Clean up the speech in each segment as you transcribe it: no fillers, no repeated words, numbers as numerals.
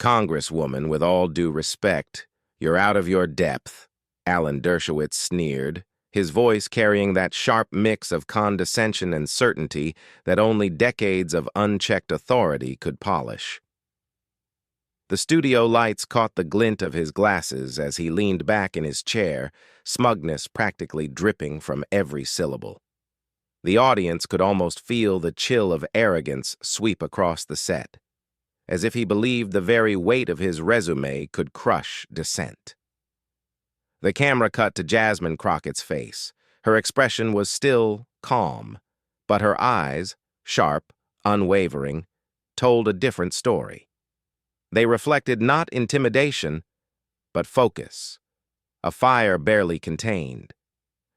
Congresswoman, with all due respect, you're out of your depth, Alan Dershowitz sneered, his voice carrying that sharp mix of condescension and certainty that only decades of unchecked authority could polish. The studio lights caught the glint of his glasses as he leaned back in his chair, smugness practically dripping from every syllable. The audience could almost feel the chill of arrogance sweep across the set, as if he believed the very weight of his resume could crush dissent. The camera cut to Jasmine Crockett's face. Her expression was still calm, but her eyes, sharp, unwavering, told a different story. They reflected not intimidation, but focus, a fire barely contained.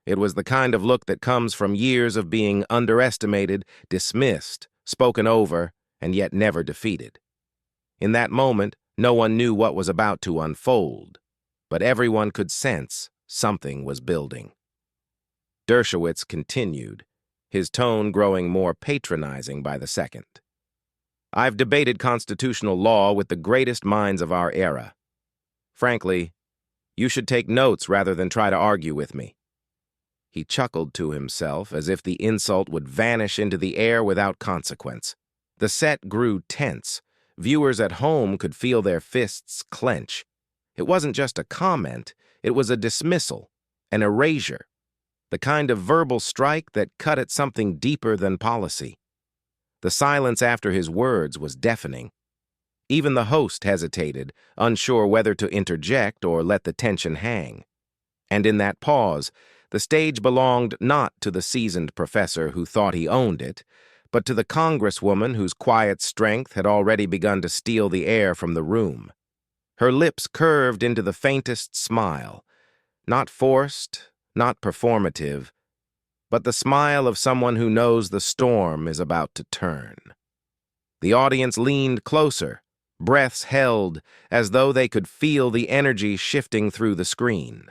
It was the kind of look that comes from years of being underestimated, dismissed, spoken over, and yet never defeated. In that moment, no one knew what was about to unfold, but everyone could sense something was building. Dershowitz continued, his tone growing more patronizing by the second. I've debated constitutional law with the greatest minds of our era. Frankly, you should take notes rather than try to argue with me. He chuckled to himself as if the insult would vanish into the air without consequence. The set grew tense. Viewers at home could feel their fists clench. It wasn't just a comment, it was a dismissal, an erasure, the kind of verbal strike that cut at something deeper than policy. The silence after his words was deafening. Even the host hesitated, unsure whether to interject or let the tension hang. And in that pause, the stage belonged not to the seasoned professor who thought he owned it, but to the congresswoman whose quiet strength had already begun to steal the air from the room. Her lips curved into the faintest smile, not forced, not performative, but the smile of someone who knows the storm is about to turn. The audience leaned closer, breaths held, as though they could feel the energy shifting through the screen.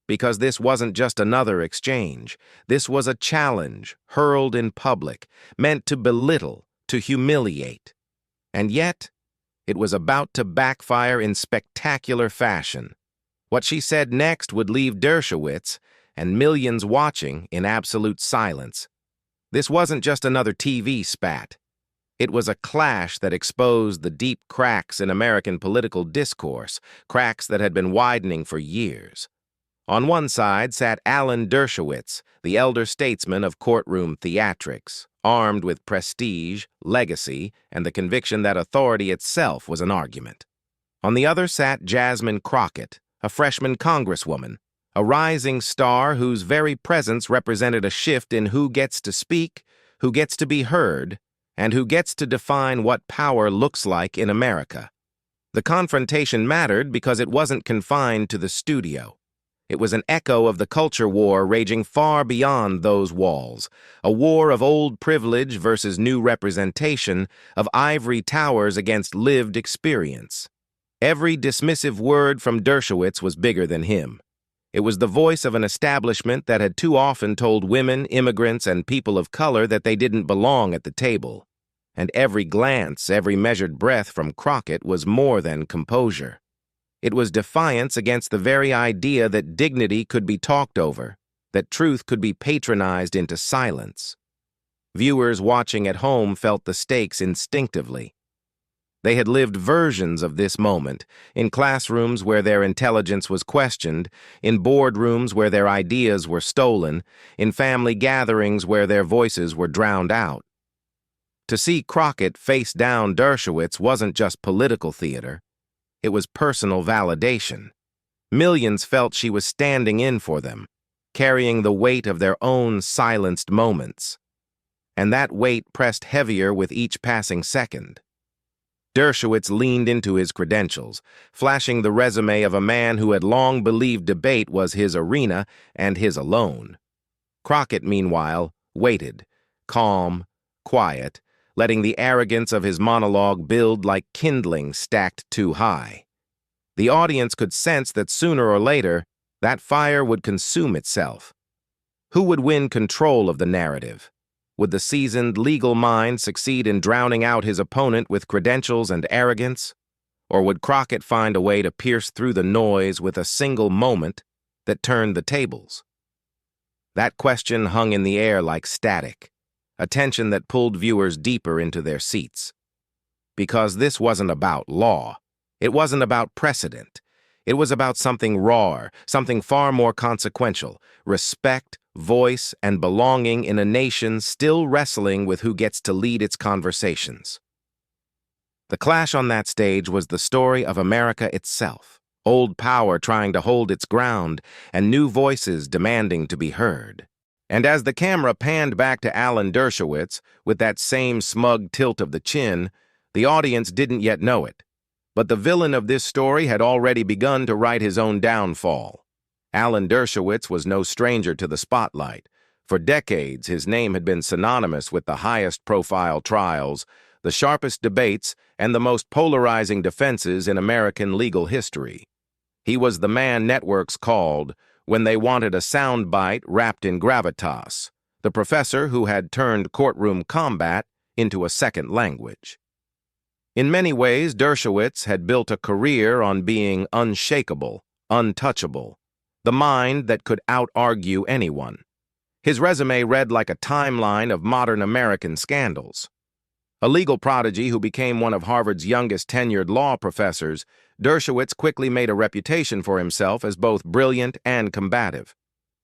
Because this wasn't just another exchange. This was a challenge, hurled in public, meant to belittle, to humiliate. And yet, it was about to backfire in spectacular fashion. What she said next would leave Dershowitz and millions watching in absolute silence. This wasn't just another TV spat. It was a clash that exposed the deep cracks in American political discourse, cracks that had been widening for years. On one side sat Alan Dershowitz, the elder statesman of courtroom theatrics, armed with prestige, legacy, and the conviction that authority itself was an argument. On the other sat Jasmine Crockett, a freshman congresswoman, a rising star whose very presence represented a shift in who gets to speak, who gets to be heard, and who gets to define what power looks like in America. The confrontation mattered because it wasn't confined to the studio. It was an echo of the culture war raging far beyond those walls, a war of old privilege versus new representation, of ivory towers against lived experience. Every dismissive word from Dershowitz was bigger than him. It was the voice of an establishment that had too often told women, immigrants, and people of color that they didn't belong at the table. And every glance, every measured breath from Crockett was more than composure. It was defiance against the very idea that dignity could be talked over, that truth could be patronized into silence. Viewers watching at home felt the stakes instinctively. They had lived versions of this moment, in classrooms where their intelligence was questioned, in boardrooms where their ideas were stolen, in family gatherings where their voices were drowned out. To see Crockett face down Dershowitz wasn't just political theater. It was personal validation. Millions felt she was standing in for them, carrying the weight of their own silenced moments. And that weight pressed heavier with each passing second. Dershowitz leaned into his credentials, flashing the resume of a man who had long believed debate was his arena and his alone. Crockett, meanwhile, waited, calm, quiet, letting the arrogance of his monologue build like kindling stacked too high. The audience could sense that sooner or later, that fire would consume itself. Who would win control of the narrative? Would the seasoned legal mind succeed in drowning out his opponent with credentials and arrogance? Or would Crockett find a way to pierce through the noise with a single moment that turned the tables? That question hung in the air like static, a tension that pulled viewers deeper into their seats. Because this wasn't about law. It wasn't about precedent. It was about something rawer, something far more consequential: respect, voice, and belonging in a nation still wrestling with who gets to lead its conversations. The clash on that stage was the story of America itself, old power trying to hold its ground, and new voices demanding to be heard. And as the camera panned back to Alan Dershowitz with that same smug tilt of the chin, the audience didn't yet know it. But the villain of this story had already begun to write his own downfall. Alan Dershowitz was no stranger to the spotlight. For decades, his name had been synonymous with the highest-profile trials, the sharpest debates, and the most polarizing defenses in American legal history. He was the man networks called, when they wanted a soundbite wrapped in gravitas, the professor who had turned courtroom combat into a second language. In many ways, Dershowitz had built a career on being unshakable, untouchable, the mind that could out-argue anyone. His resume read like a timeline of modern American scandals. A legal prodigy who became one of Harvard's youngest tenured law professors, Dershowitz quickly made a reputation for himself as both brilliant and combative.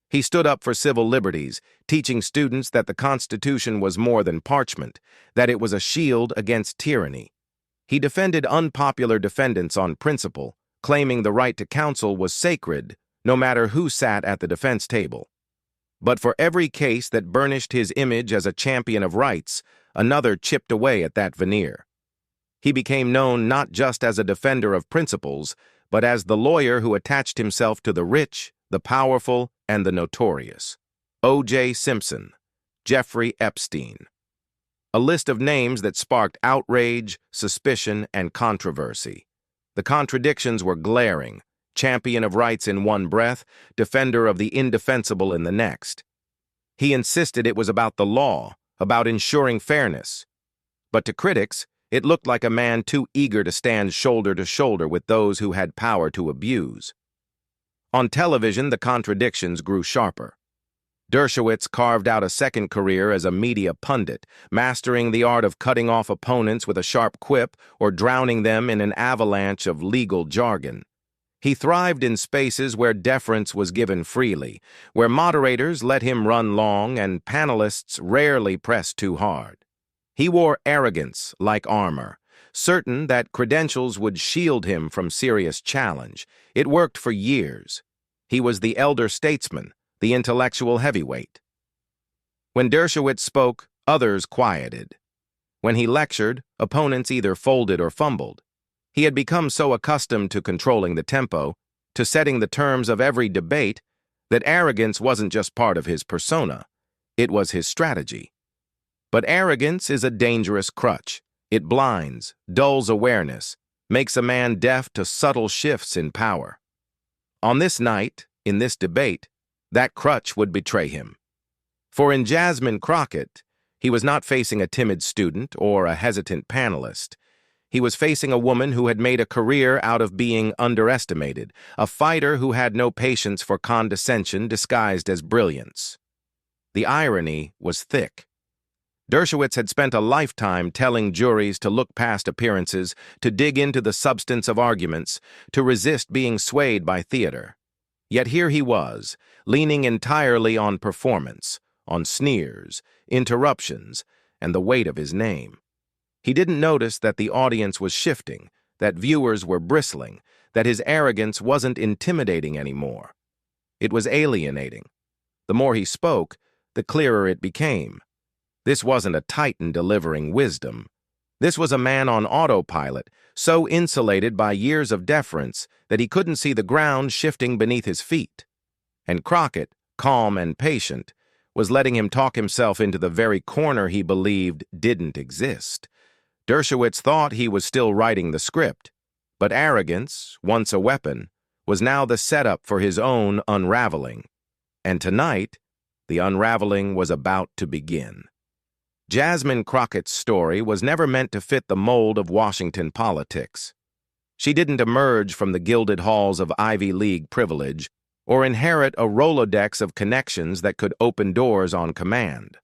He stood up for civil liberties, teaching students that the Constitution was more than parchment, that it was a shield against tyranny. He defended unpopular defendants on principle, claiming the right to counsel was sacred, no matter who sat at the defense table. But for every case that burnished his image as a champion of rights, another chipped away at that veneer. He became known not just as a defender of principles, but as the lawyer who attached himself to the rich, the powerful, and the notorious. O.J. Simpson, Jeffrey Epstein. A list of names that sparked outrage, suspicion, and controversy. The contradictions were glaring: champion of rights in one breath, defender of the indefensible in the next. He insisted it was about the law, about ensuring fairness. But to critics, it looked like a man too eager to stand shoulder to shoulder with those who had power to abuse. On television, the contradictions grew sharper. Dershowitz carved out a second career as a media pundit, mastering the art of cutting off opponents with a sharp quip or drowning them in an avalanche of legal jargon. He thrived in spaces where deference was given freely, where moderators let him run long and panelists rarely pressed too hard. He wore arrogance like armor, certain that credentials would shield him from serious challenge. It worked for years. He was the elder statesman, the intellectual heavyweight. When Dershowitz spoke, others quieted. When he lectured, opponents either folded or fumbled. He had become so accustomed to controlling the tempo, to setting the terms of every debate, that arrogance wasn't just part of his persona, it was his strategy. But arrogance is a dangerous crutch. It blinds, dulls awareness, makes a man deaf to subtle shifts in power. On this night, in this debate, that crutch would betray him. For in Jasmine Crockett, he was not facing a timid student or a hesitant panelist. He was facing a woman who had made a career out of being underestimated, a fighter who had no patience for condescension disguised as brilliance. The irony was thick. Dershowitz had spent a lifetime telling juries to look past appearances, to dig into the substance of arguments, to resist being swayed by theater. Yet here he was, leaning entirely on performance, on sneers, interruptions, and the weight of his name. He didn't notice that the audience was shifting, that viewers were bristling, that his arrogance wasn't intimidating anymore. It was alienating. The more he spoke, the clearer it became. This wasn't a titan delivering wisdom. This was a man on autopilot, so insulated by years of deference that he couldn't see the ground shifting beneath his feet. And Crockett, calm and patient, was letting him talk himself into the very corner he believed didn't exist. Dershowitz thought he was still writing the script, but arrogance, once a weapon, was now the setup for his own unraveling. And tonight, the unraveling was about to begin. Jasmine Crockett's story was never meant to fit the mold of Washington politics. She didn't emerge from the gilded halls of Ivy League privilege or inherit a Rolodex of connections that could open doors on command.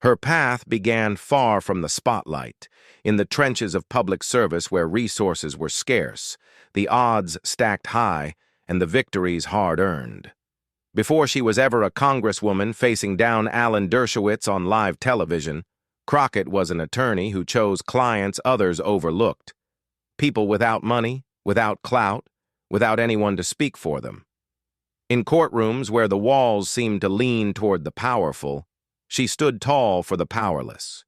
Her path began far from the spotlight, in the trenches of public service where resources were scarce, the odds stacked high, and the victories hard-earned. Before she was ever a congresswoman facing down Alan Dershowitz on live television, Crockett was an attorney who chose clients others overlooked. People without money, without clout, without anyone to speak for them. In courtrooms where the walls seemed to lean toward the powerful, she stood tall for the powerless.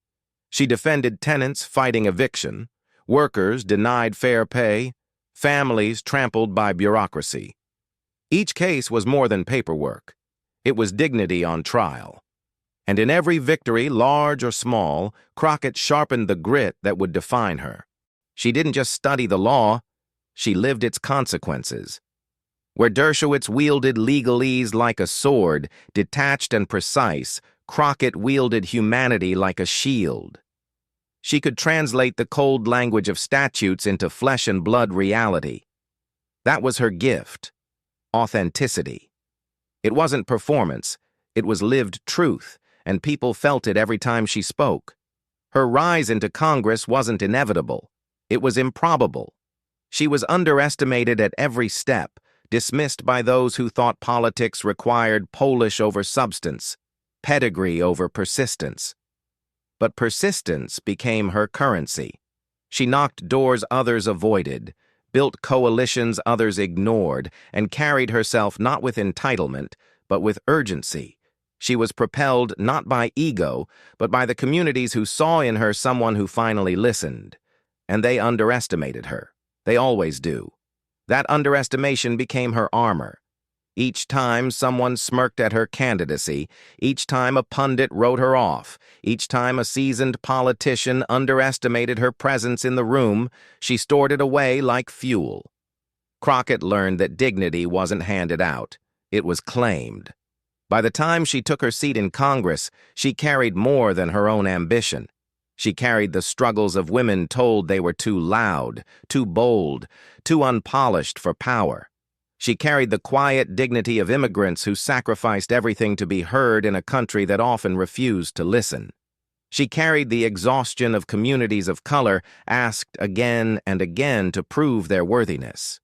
She defended tenants fighting eviction, workers denied fair pay, families trampled by bureaucracy. Each case was more than paperwork. It was dignity on trial. And in every victory, large or small, Crockett sharpened the grit that would define her. She didn't just study the law, she lived its consequences. Where Dershowitz wielded legalese like a sword, detached and precise, Crockett wielded humanity like a shield. She could translate the cold language of statutes into flesh and blood reality. That was her gift, authenticity. It wasn't performance, it was lived truth, and people felt it every time she spoke. Her rise into Congress wasn't inevitable, it was improbable. She was underestimated at every step, dismissed by those who thought politics required polish over substance, pedigree over persistence. But persistence became her currency. She knocked doors others avoided, built coalitions others ignored, and carried herself not with entitlement, but with urgency. She was propelled not by ego, but by the communities who saw in her someone who finally listened. And they underestimated her. They always do. That underestimation became her armor. Each time someone smirked at her candidacy, each time a pundit wrote her off, each time a seasoned politician underestimated her presence in the room, she stored it away like fuel. Crockett learned that dignity wasn't handed out. It was claimed. By the time she took her seat in Congress, she carried more than her own ambition. She carried the struggles of women told they were too loud, too bold, too unpolished for power. She carried the quiet dignity of immigrants who sacrificed everything to be heard in a country that often refused to listen. She carried the exhaustion of communities of color asked again and again to prove their worthiness.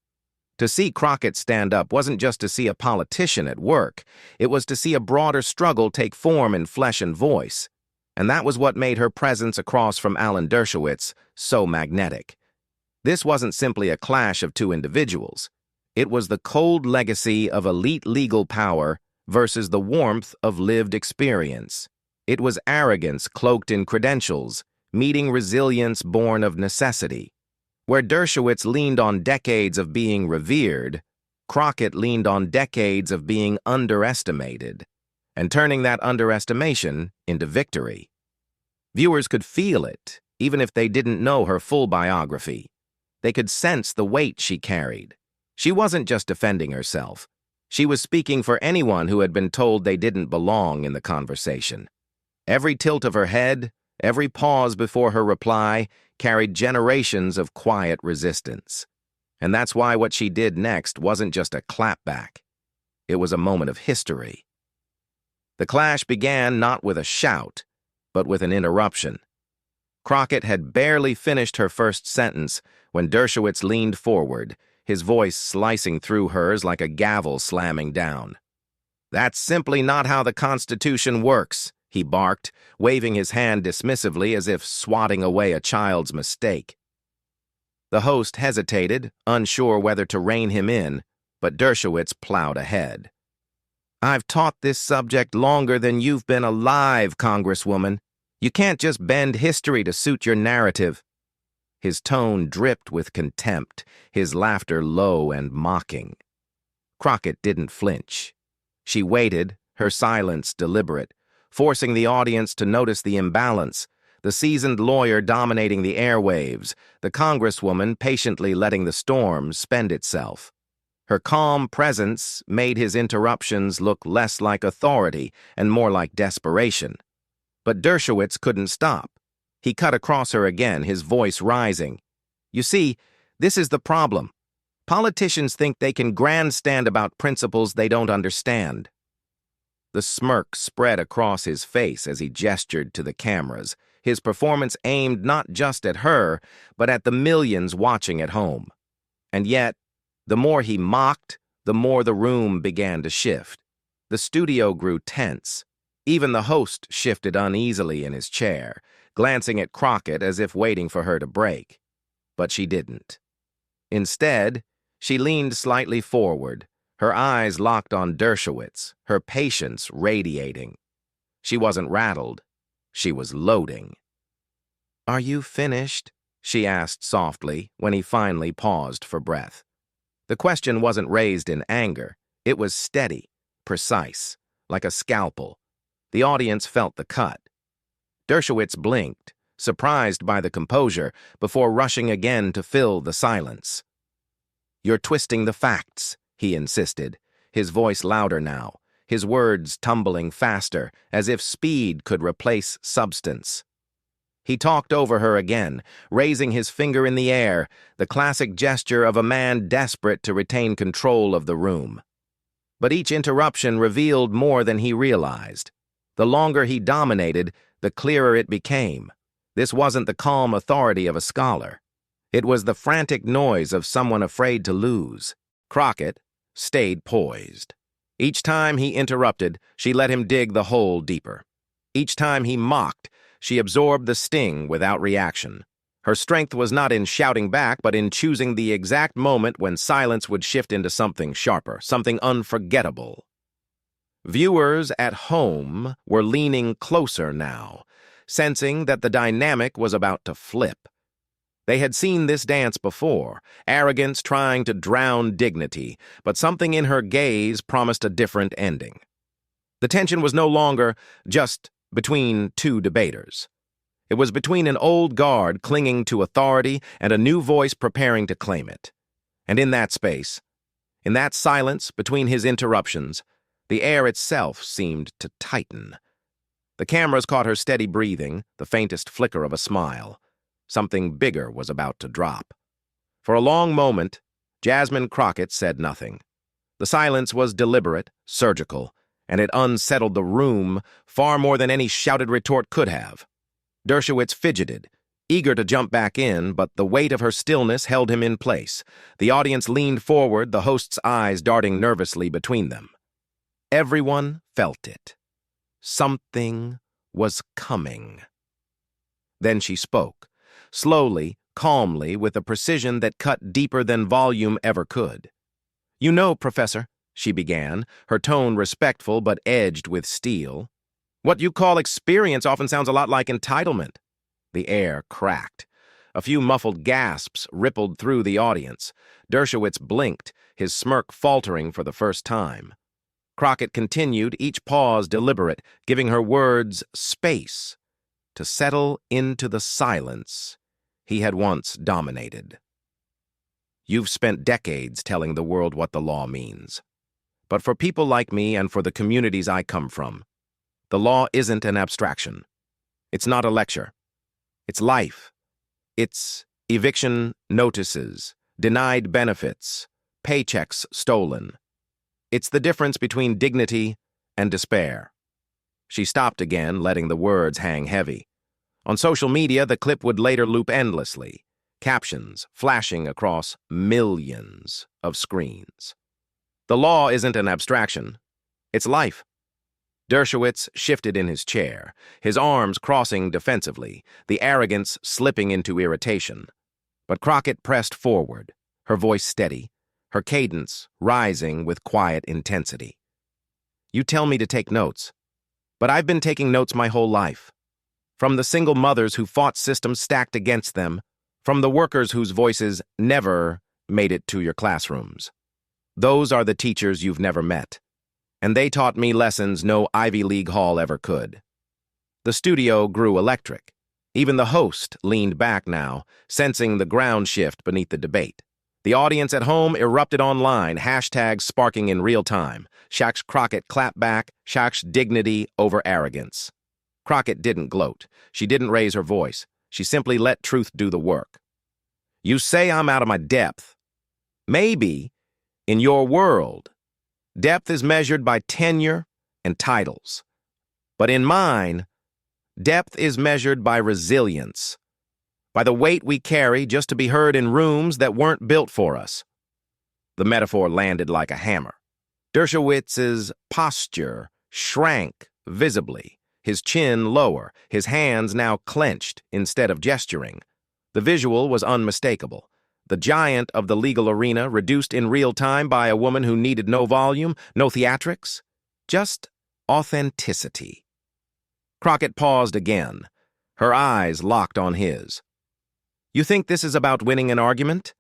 To see Crockett stand up wasn't just to see a politician at work, it was to see a broader struggle take form in flesh and voice. And that was what made her presence across from Alan Dershowitz so magnetic. This wasn't simply a clash of two individuals. It was the cold legacy of elite legal power versus the warmth of lived experience. It was arrogance cloaked in credentials, meeting resilience born of necessity. Where Dershowitz leaned on decades of being revered, Crockett leaned on decades of being underestimated, and turning that underestimation into victory. Viewers could feel it, even if they didn't know her full biography. They could sense the weight she carried. She wasn't just defending herself. She was speaking for anyone who had been told they didn't belong in the conversation. Every tilt of her head, every pause before her reply, carried generations of quiet resistance. And that's why what she did next wasn't just a clapback. It was a moment of history. The clash began not with a shout, but with an interruption. Crockett had barely finished her first sentence when Dershowitz leaned forward, his voice slicing through hers like a gavel slamming down. "That's simply not how the Constitution works," he barked, waving his hand dismissively as if swatting away a child's mistake. The host hesitated, unsure whether to rein him in, but Dershowitz plowed ahead. "I've taught this subject longer than you've been alive, Congresswoman. You can't just bend history to suit your narrative." His tone dripped with contempt, his laughter low and mocking. Crockett didn't flinch. She waited, her silence deliberate, forcing the audience to notice the imbalance, the seasoned lawyer dominating the airwaves, the congresswoman patiently letting the storm spend itself. Her calm presence made his interruptions look less like authority and more like desperation. But Dershowitz couldn't stop. He cut across her again, his voice rising. "You see, This is the problem. Politicians think they can grandstand about principles they don't understand. The smirk spread across his face as he gestured to the cameras, his performance aimed not just at her, but at the millions watching at home. And yet, the more he mocked, the more the room began to shift. The studio grew tense. Even the host shifted uneasily in his chair, glancing at Crockett as if waiting for her to break. But she didn't. Instead, she leaned slightly forward, her eyes locked on Dershowitz, her patience radiating. She wasn't rattled. She was loading. "Are you finished?" she asked softly when he finally paused for breath. The question wasn't raised in anger. It was steady, precise, like a scalpel. The audience felt the cut. Dershowitz blinked, surprised by the composure, before rushing again to fill the silence. "You're twisting the facts," he insisted, his voice louder now, his words tumbling faster, as if speed could replace substance. He talked over her again, raising his finger in the air, the classic gesture of a man desperate to retain control of the room. But each interruption revealed more than he realized. The longer he dominated, the clearer it became. This wasn't the calm authority of a scholar. It was the frantic noise of someone afraid to lose. Crockett stayed poised. Each time he interrupted, she let him dig the hole deeper. Each time he mocked, she absorbed the sting without reaction. Her strength was not in shouting back, but in choosing the exact moment when silence would shift into something sharper, something unforgettable. Viewers at home were leaning closer now, sensing that the dynamic was about to flip. They had seen this dance before, arrogance trying to drown dignity, but something in her gaze promised a different ending. The tension was no longer just between two debaters. It was between an old guard clinging to authority and a new voice preparing to claim it. And in that space, in that silence between his interruptions, the air itself seemed to tighten. The cameras caught her steady breathing, the faintest flicker of a smile. Something bigger was about to drop. For a long moment, Jasmine Crockett said nothing. The silence was deliberate, surgical, and it unsettled the room far more than any shouted retort could have. Dershowitz fidgeted, eager to jump back in, but the weight of her stillness held him in place. The audience leaned forward, the host's eyes darting nervously between them. Everyone felt it. Something was coming. Then she spoke, slowly, calmly, with a precision that cut deeper than volume ever could. "You know, Professor," she began, her tone respectful but edged with steel, "what you call experience often sounds a lot like entitlement." The air cracked. A few muffled gasps rippled through the audience. Dershowitz blinked, his smirk faltering for the first time. Crockett continued, each pause deliberate, giving her words space to settle into the silence he had once dominated. "You've spent decades telling the world what the law means. But for people like me and for the communities I come from, the law isn't an abstraction. It's not a lecture. It's life. It's eviction notices, denied benefits, paychecks stolen. It's the difference between dignity and despair." She stopped again, letting the words hang heavy. On social media, the clip would later loop endlessly, captions flashing across millions of screens. The law isn't an abstraction. It's life. Dershowitz shifted in his chair, his arms crossing defensively, the arrogance slipping into irritation. But Crockett pressed forward, her voice steady, her cadence rising with quiet intensity. "You tell me to take notes, but I've been taking notes my whole life. From the single mothers who fought systems stacked against them, from the workers whose voices never made it to your classrooms. Those are the teachers you've never met, and they taught me lessons no Ivy League hall ever could." The studio grew electric. Even the host leaned back now, sensing the ground shift beneath the debate. The audience at home erupted online, hashtags sparking in real time. Shax Crockett clapped back, Shax dignity over arrogance. Crockett didn't gloat. She didn't raise her voice. She simply let truth do the work. You say I'm out of my depth. Maybe, in your world, depth is measured by tenure and titles. But in mine, depth is measured by resilience, by the weight we carry just to be heard in rooms that weren't built for us. The metaphor landed like a hammer. Dershowitz's posture shrank visibly, his chin lower, his hands now clenched instead of gesturing. The visual was unmistakable. The giant of the legal arena reduced in real time by a woman who needed no volume, no theatrics, just authenticity. Crockett paused again, her eyes locked on his. You think this is about winning an argument?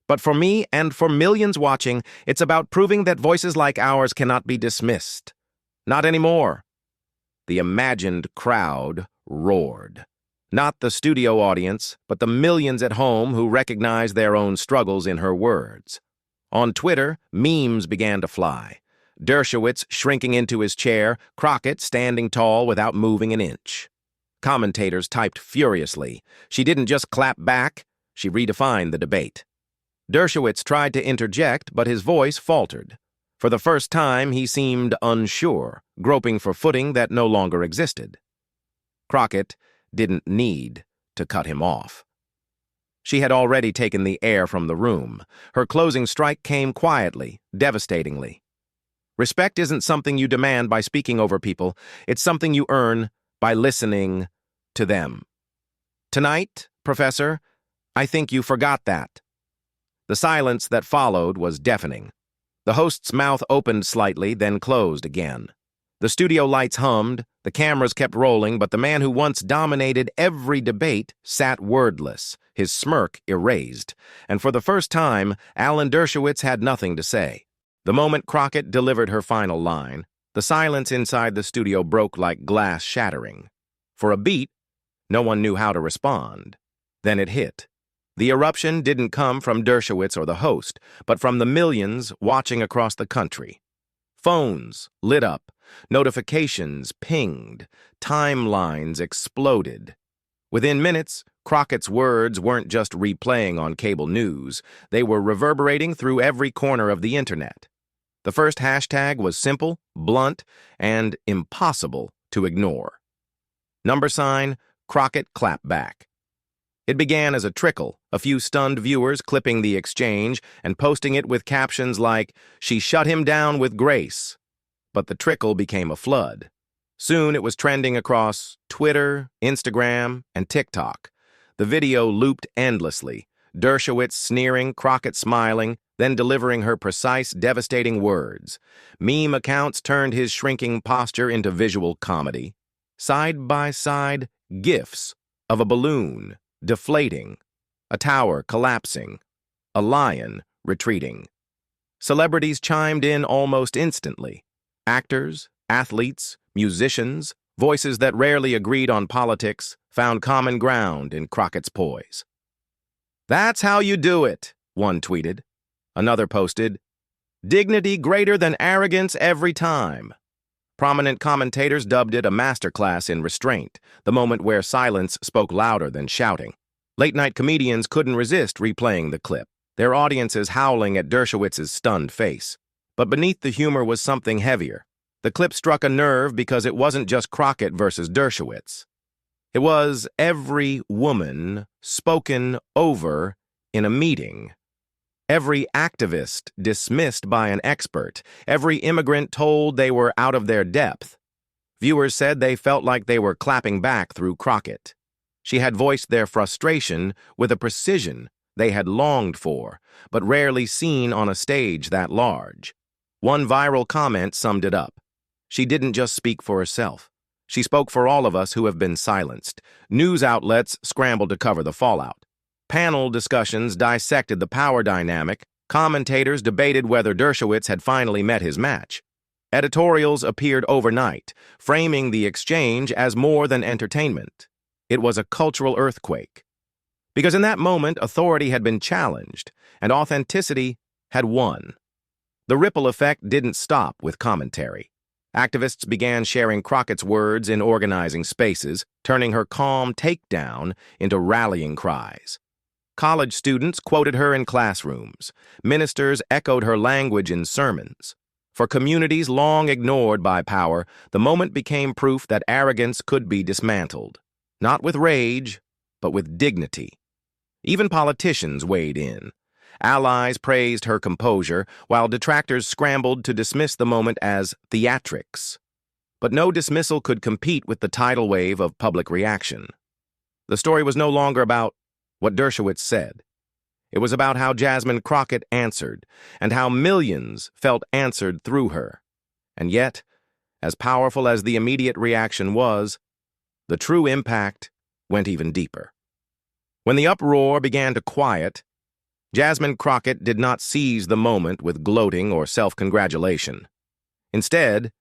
But for me and for millions watching, it's about proving that voices like ours cannot be dismissed. Not anymore. The imagined crowd roared. Not the studio audience, but the millions at home who recognized their own struggles in her words. On Twitter, memes began to fly. Dershowitz shrinking into his chair, Crockett standing tall without moving an inch. Commentators typed furiously. She didn't just clap back, she redefined the debate. Dershowitz tried to interject, but his voice faltered. For the first time, he seemed unsure, groping for footing that no longer existed. Crockett didn't need to cut him off. She had already taken the air from the room. Her closing strike came quietly, devastatingly. Respect isn't something you demand by speaking over people. It's something you earn by listening to them. Tonight, Professor, I think you forgot that. The silence that followed was deafening. The host's mouth opened slightly, then closed again. The studio lights hummed, the cameras kept rolling, but the man who once dominated every debate sat wordless, his smirk erased. And for the first time, Alan Dershowitz had nothing to say. The moment Crockett delivered her final line, the silence inside the studio broke like glass shattering. For a beat, no one knew how to respond. Then it hit. The eruption didn't come from Dershowitz or the host, but from the millions watching across the country. Phones lit up, notifications pinged, timelines exploded. Within minutes, Crockett's words weren't just replaying on cable news, they were reverberating through every corner of the internet. The first hashtag was simple, blunt, and impossible to ignore. #, Crockett clapback. It began as a trickle, a few stunned viewers clipping the exchange and posting it with captions like, "She shut him down with grace." But the trickle became a flood. Soon it was trending across Twitter, Instagram, and TikTok. The video looped endlessly, Dershowitz sneering, Crockett smiling, then delivering her precise, devastating words. Meme accounts turned his shrinking posture into visual comedy. Side by side, GIFs of a balloon deflating, a tower collapsing, a lion retreating. Celebrities chimed in almost instantly. Actors, athletes, musicians, voices that rarely agreed on politics, found common ground in Crockett's poise. "That's how you do it," one tweeted. Another posted, "Dignity greater than arrogance every time." Prominent commentators dubbed it a masterclass in restraint, the moment where silence spoke louder than shouting. Late-night comedians couldn't resist replaying the clip, their audiences howling at Dershowitz's stunned face. But beneath the humor was something heavier. The clip struck a nerve because it wasn't just Crockett versus Dershowitz. It was every woman spoken over in a meeting. Every activist dismissed by an expert, every immigrant told they were out of their depth. Viewers said they felt like they were clapping back through Crockett. She had voiced their frustration with a precision they had longed for, but rarely seen on a stage that large. One viral comment summed it up. She didn't just speak for herself. She spoke for all of us who have been silenced. News outlets scrambled to cover the fallout. Panel discussions dissected the power dynamic. Commentators debated whether Dershowitz had finally met his match. Editorials appeared overnight, framing the exchange as more than entertainment. It was a cultural earthquake. Because in that moment, authority had been challenged, and authenticity had won. The ripple effect didn't stop with commentary. Activists began sharing Crockett's words in organizing spaces, turning her calm takedown into rallying cries. College students quoted her in classrooms. Ministers echoed her language in sermons. For communities long ignored by power, the moment became proof that arrogance could be dismantled. Not with rage, but with dignity. Even politicians weighed in. Allies praised her composure, while detractors scrambled to dismiss the moment as theatrics. But no dismissal could compete with the tidal wave of public reaction. The story was no longer about what Dershowitz said. It was about how Jasmine Crockett answered, and how millions felt answered through her. And yet, as powerful as the immediate reaction was, the true impact went even deeper. When the uproar began to quiet, Jasmine Crockett did not seize the moment with gloating or self-congratulation. Instead,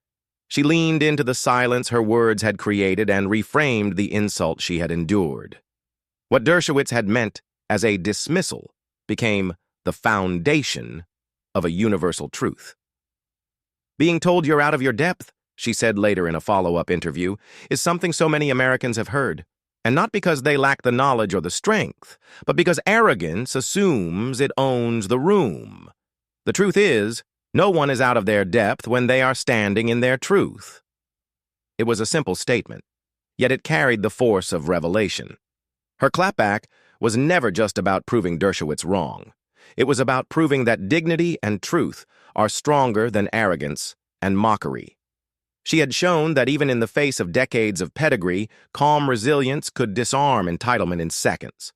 she leaned into the silence her words had created and reframed the insult she had endured. What Dershowitz had meant as a dismissal became the foundation of a universal truth. Being told you're out of your depth, she said later in a follow-up interview, is something so many Americans have heard. And not because they lack the knowledge or the strength, but because arrogance assumes it owns the room. The truth is, no one is out of their depth when they are standing in their truth. It was a simple statement, yet it carried the force of revelation. Her clapback was never just about proving Dershowitz wrong. It was about proving that dignity and truth are stronger than arrogance and mockery. She had shown that even in the face of decades of pedigree, calm resilience could disarm entitlement in seconds.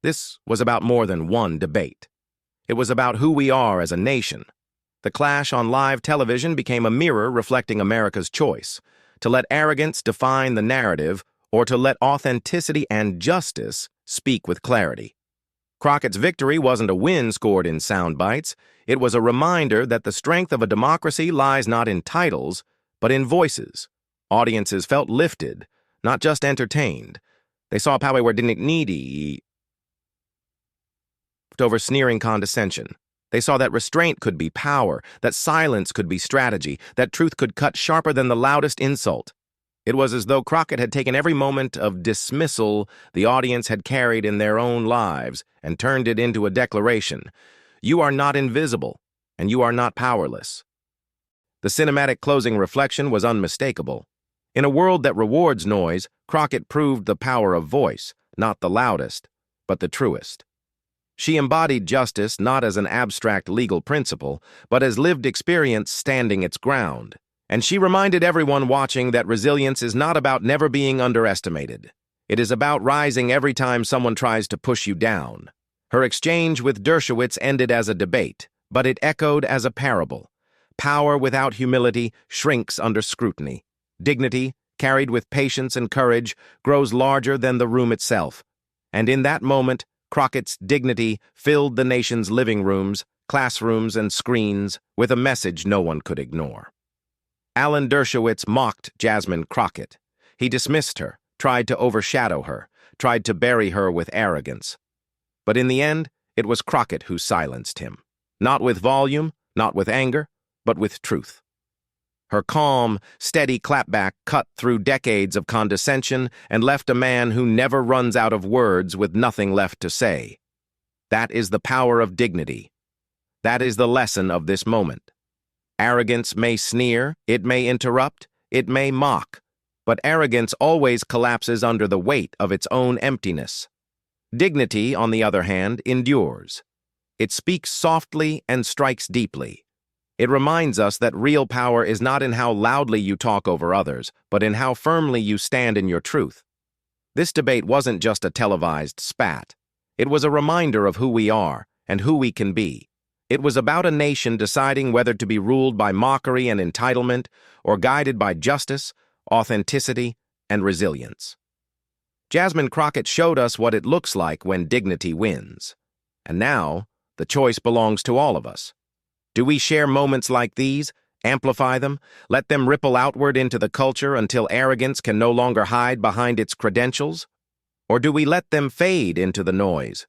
This was about more than one debate. It was about who we are as a nation. The clash on live television became a mirror reflecting America's choice, to let arrogance define the narrative or to let authenticity and justice speak with clarity. Crockett's victory wasn't a win scored in sound bites. It was a reminder that the strength of a democracy lies not in titles, but in voices. Audiences felt lifted, not just entertained. They saw power where didn't needy over sneering condescension. They saw that restraint could be power, that silence could be strategy, that truth could cut sharper than the loudest insult. It was as though Crockett had taken every moment of dismissal the audience had carried in their own lives and turned it into a declaration. You are not invisible, and you are not powerless. The cinematic closing reflection was unmistakable. In a world that rewards noise, Crockett proved the power of voice, not the loudest, but the truest. She embodied justice not as an abstract legal principle, but as lived experience standing its ground. And she reminded everyone watching that resilience is not about never being underestimated. It is about rising every time someone tries to push you down. Her exchange with Dershowitz ended as a debate, but it echoed as a parable. Power without humility shrinks under scrutiny. Dignity, carried with patience and courage, grows larger than the room itself. And in that moment, Crockett's dignity filled the nation's living rooms, classrooms, and screens with a message no one could ignore. Alan Dershowitz mocked Jasmine Crockett. He dismissed her, tried to overshadow her, tried to bury her with arrogance. But in the end, it was Crockett who silenced him. Not with volume, not with anger, but with truth. Her calm, steady clapback cut through decades of condescension and left a man who never runs out of words with nothing left to say. That is the power of dignity. That is the lesson of this moment. Arrogance may sneer, it may interrupt, it may mock, but arrogance always collapses under the weight of its own emptiness. Dignity, on the other hand, endures. It speaks softly and strikes deeply. It reminds us that real power is not in how loudly you talk over others, but in how firmly you stand in your truth. This debate wasn't just a televised spat. It was a reminder of who we are and who we can be. It was about a nation deciding whether to be ruled by mockery and entitlement or guided by justice, authenticity, and resilience. Jasmine Crockett showed us what it looks like when dignity wins. And now, the choice belongs to all of us. Do we share moments like these, amplify them, let them ripple outward into the culture until arrogance can no longer hide behind its credentials? Or do we let them fade into the noise?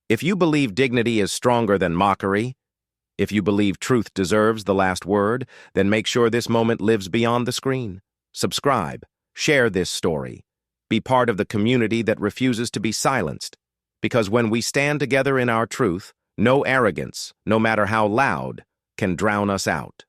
If you believe dignity is stronger than mockery, if you believe truth deserves the last word, then make sure this moment lives beyond the screen. Subscribe, share this story. Be part of the community that refuses to be silenced. Because when we stand together in our truth, no arrogance, no matter how loud, can drown us out.